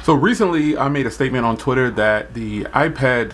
So recently I made a statement on Twitter that the iPad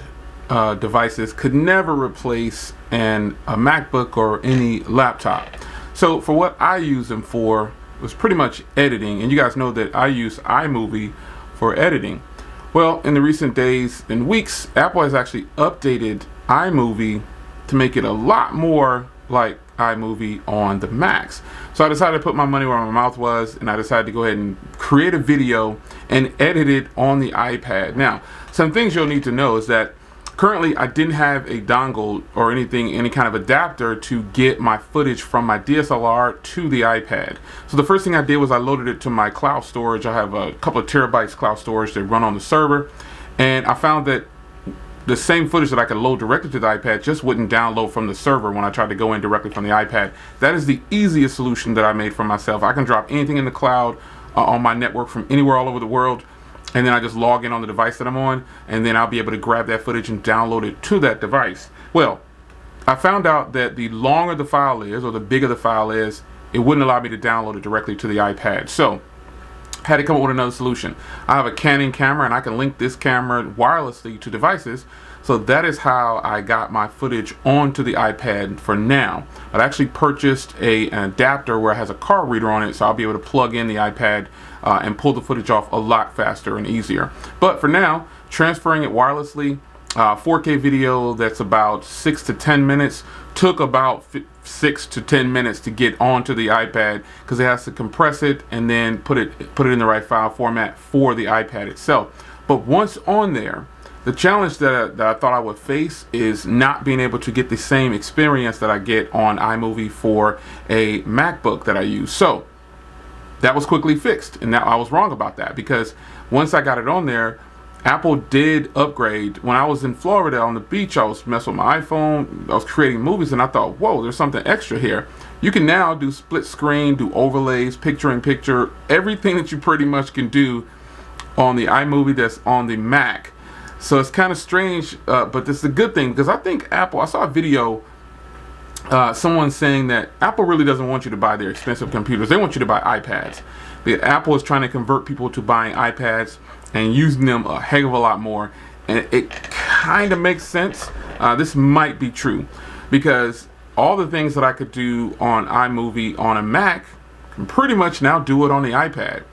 devices could never replace a MacBook or any laptop. So for what I use them for was pretty much editing, and you guys know that I use iMovie for editing. Well, in the recent days and weeks, Apple has actually updated iMovie to make it a lot more like iMovie on the Macs. So I decided to put my money where my mouth was, and I decided to go ahead and create a video and edit it on the iPad. Now, some things you'll need to know is that currently I didn't have a dongle or any kind of adapter to get my footage from my DSLR to the iPad. So the first thing I did was I loaded it to my cloud storage. I have a couple of terabytes cloud storage that run on the server, and I found that the same footage that I could load directly to the iPad just wouldn't download from the server when I tried to go in directly from the iPad. That is the easiest solution that I made for myself. I can drop anything in the cloud on my network from anywhere all over the world, and then I just log in on the device that I'm on, and then I'll be able to grab that footage and download it to that device. Well, I found out that the longer the file is, or the bigger the file is, it wouldn't allow me to download it directly to the iPad. So I had to come up with another solution. I have a Canon camera, and I can link this camera wirelessly to devices. So that is how I got my footage onto the iPad for now. I've actually purchased an adapter where it has a card reader on it, so I'll be able to plug in the iPad and pull the footage off a lot faster and easier. But for now, transferring it wirelessly, 4K video that's about 6 to 10 minutes took about 6 to 10 minutes to get onto the iPad, because it has to compress it and then put it in the right file format for the iPad itself. But once on there, the challenge that I thought I would face is not being able to get the same experience that I get on iMovie for a MacBook that I use. So that was quickly fixed, and now I was wrong about that, because once I got it on there, Apple did upgrade. When I was in Florida on the beach, I was messing with my iPhone, I was creating movies, and I thought, whoa, there's something extra here. You can now do split screen, do overlays, picture-in-picture, everything that you pretty much can do on the iMovie that's on the Mac. So it's kind of strange, but this is a good thing, because I think Apple, I saw a video, someone saying that Apple really doesn't want you to buy their expensive computers. They want you to buy iPads. But Apple is trying to convert people to buying iPads and using them a heck of a lot more. And it kind of makes sense. This might be true, because all the things that I could do on iMovie on a Mac can pretty much now do it on the iPad.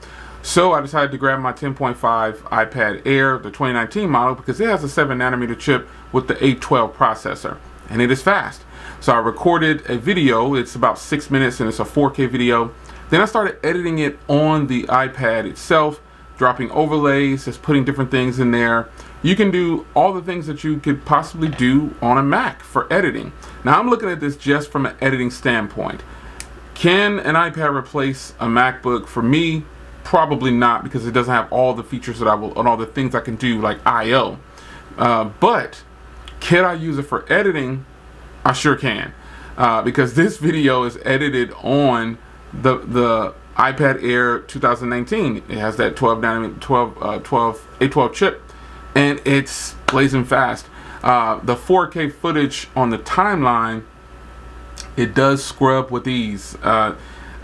So I decided to grab my 10.5 iPad Air, the 2019 model, because it has a 7nm chip with the A12 processor, and it is fast. So I recorded a video. It's about 6 minutes, and it's a 4K video. Then I started editing it on the iPad itself, dropping overlays, just putting different things in there. You can do all the things that you could possibly do on a Mac for editing. Now I'm looking at this just from an editing standpoint. Can an iPad replace a MacBook? For me, probably not, because it doesn't have all the features that and all the things I can do, like I/O. But can I use it for editing? I sure can, because this video is edited on the iPad Air 2019. It has that A12 chip, and it's blazing fast. The 4K footage on the timeline, it does scrub with ease.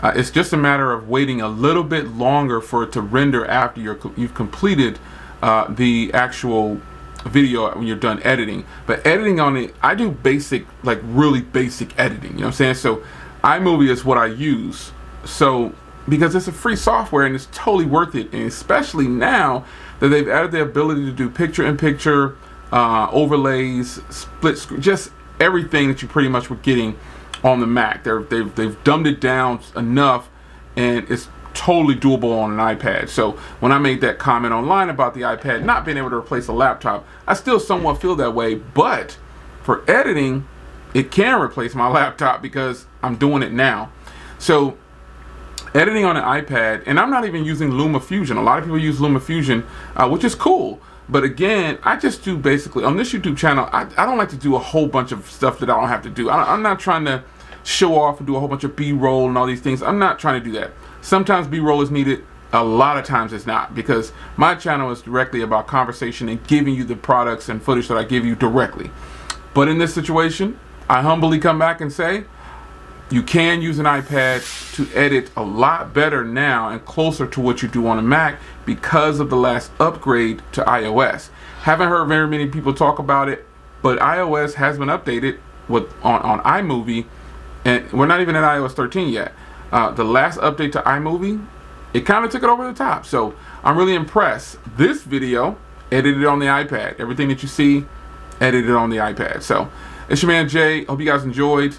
It's just a matter of waiting a little bit longer for it to render after you've completed the actual video when you're done editing. But editing on it, I do basic, like really basic editing, you know what I'm saying? So iMovie is what I use. So because it's a free software and it's totally worth it, and especially now that they've added the ability to do picture-in-picture, overlays, split screen, just everything that you pretty much were getting on the Mac. They've dumbed it down enough, and it's totally doable on an iPad. So when I made that comment online about the iPad not being able to replace a laptop, I still somewhat feel that way, but for editing, it can replace my laptop because I'm doing it now. So editing on an iPad, and I'm not even using LumaFusion. A lot of people use LumaFusion, which is cool. But again, I just do basically, on this YouTube channel, I don't like to do a whole bunch of stuff that I don't have to do. I'm not trying to show off and do a whole bunch of B-roll and all these things. I'm not trying to do that. Sometimes B-roll is needed. A lot of times it's not, because my channel is directly about conversation and giving you the products and footage that I give you directly. But in this situation, I humbly come back and say, You can use an iPad to edit a lot better now and closer to what you do on a Mac because of the last upgrade to iOS. Haven't heard very many people talk about it, but iOS has been updated on iMovie, and we're not even at iOS 13 yet. The last update to iMovie, it kind of took it over the top. So I'm really impressed. This video, edited on the iPad. Everything that you see, edited on the iPad. So it's your man Jay. Hope you guys enjoyed.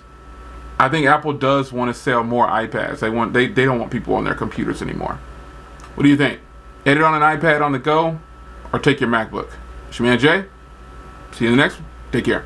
I think Apple does want to sell more iPads. They don't want people on their computers anymore. What do you think? Edit on an iPad on the go, or take your MacBook? It's your man Jay. See you in the next one. Take care.